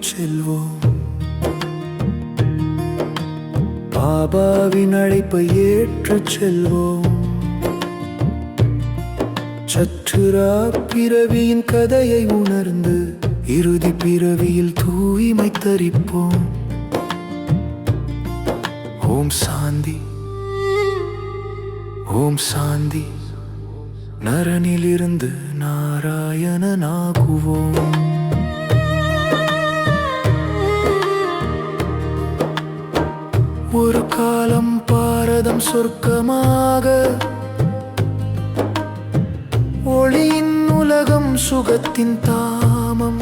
செல்வோம். பாபாவின் அழைப்பை ஏற்றுச் செல்வோம். சற்றுரா பிறவியின் கதையை உணர்ந்து இறுதி பிறவியில் தூய்மை தரிப்போம். ஓம் சாந்தி, ஓம் சாந்தி. நரனிலிருந்து நாராயணனாகுவோம். ஒரு காலம் பாரதம் சொர்க்கமாக, ஒளியின் உலகம் சுகத்தின் தாமம்.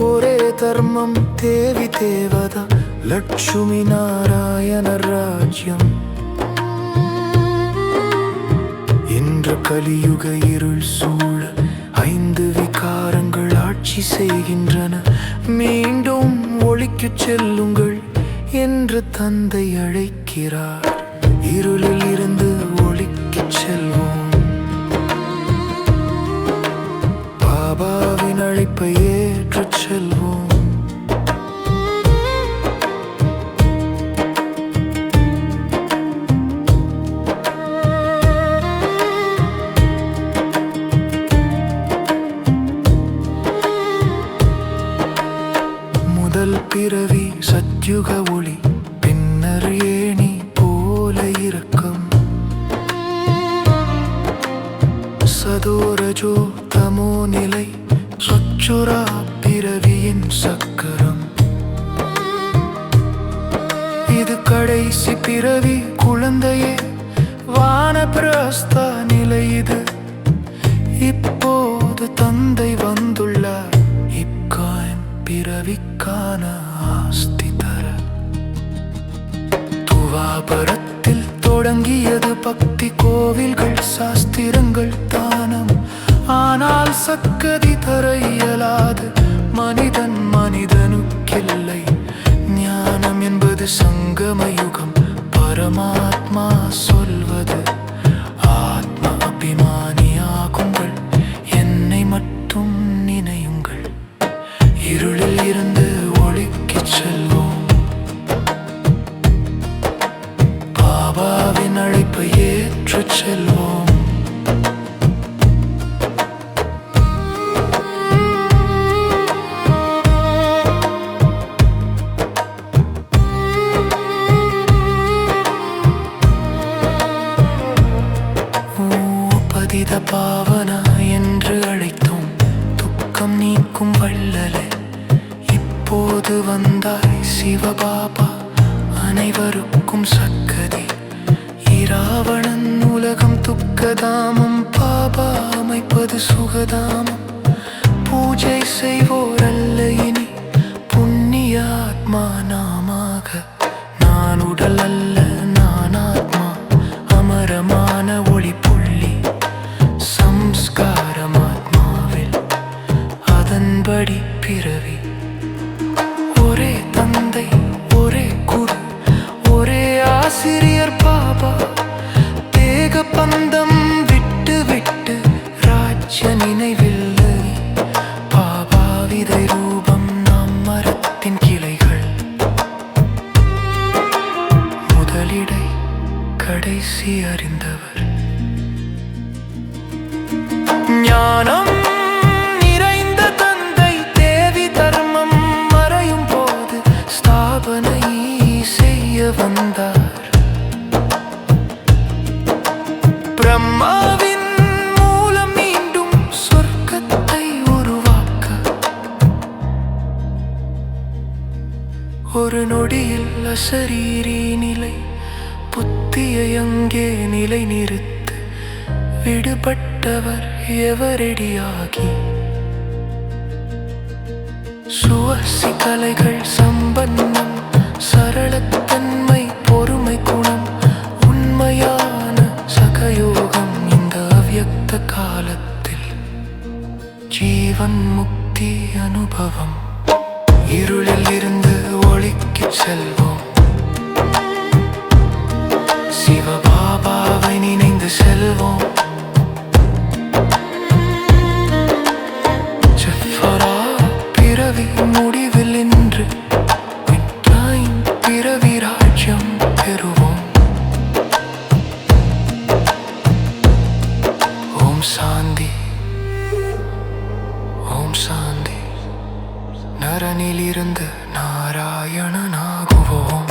ஒரே தர்மம், தேவி தேவதா, லட்சுமி நாராயண ராஜ்யம். இன்று கலியுக இருள் சூழ 5 விகாரங்கள் ஆட்சி செய்கின்றன. மீண்டும் ஒளிக்குச் செல்லுங்கள் என்று தந்தை அழைக்கிறார். இருளில் இருந்து ஒளிக்குச் செல்வோம். பாபாவின் அழைப்பை ஏற்றுச் செல்வோம். முதல் பிறவி சத்யுக ஒளி, பின்னர் ஏணி போல இரக்கம். சதோரஜோ தமோ நிலை, சொச்சுரா பிறவியின் சக்கரம். இது கடைசி பிறவி குழந்தையே, வானப்பிரஸ்த நிலை இது. இப்போது தந்தை வந்துள்ளார் பிறவிக்கான ஆஸ்தி தர. துவாபரத்தில் தொடங்கியது பக்தி, கோவில்கள், சாஸ்திரங்கள், தானம். ஆனால் சக்கதி தர இயலாது மனிதன் மனிதனுக்கில்லை. ஞானம் என்பது சங்கமயுகம், பரமாத்மா சொல்வது. ஆத்ம அபிமானியாகுங்கள், என்னை மட்டும் நினையுங்கள். இருளில் இருந்து ஒளிக்குச் செல்வோம். பாபாவின் அழைப்பை ஏற்றுச் செல்வோம். பதித பாவனா என்று அழைத்தோம், துக்கம் நீக்கும் வள்ளலே. இப்போது வந்தாய் சிவபாபா, அனைவருக்கும் சக்கதி. இராவணன் உலகம் துக்கதாமம், பாபா அமைப்பது சுகதாமம். பூஜை செய்வோர் அல்ல இனி புண்ணிய ஆத்மா நாமாக. நான் உடல் அல்ல, நான் ஆத்மா, அமரமான ஒளி புள்ளி. சம்ஸ்காரம் ஆத்மாவில், அதன்படி பிறவி. ஒரே தந்தை, ஒரே குரு, ஒரே ஆசிரியர் பாபா. தேக பந்தம் விட்டு விட்டு ராஜ்ய நினைவில்லை. பாபா விதை ரூபம், நாம் மரத்தின் கிளைகள். முதலிடை கடைசி அறிந்தவர். ஞானம் வந்தார். பிரம்மாவின் மூலம் மீண்டும் சொர்க்கத்தை உருவாக்க. ஒரு நொடியில் அசரீரி நிலை, புத்தியை அங்கே நிலை நிறுத்து. விடுபட்டவர் எவரடியாகி, சுவாசி கலைகள் சம்பன்னம். சரளத்தன்மை, பொறுமை குணம், உண்மையான சகயோகம். இந்த அவ்யக்த காலத்தில் ஜீவன் முக்தி அனுபவம். இருளில் இருந்து ஒளிக்குச் செல்வோம். சிவபாபாவை நினைந்து செல்வோம். ஜஃபரா ஓம் சாந்தி, ஓம் சாந்தி. நரனிலிருந்து நாராயணனாகுவோம்.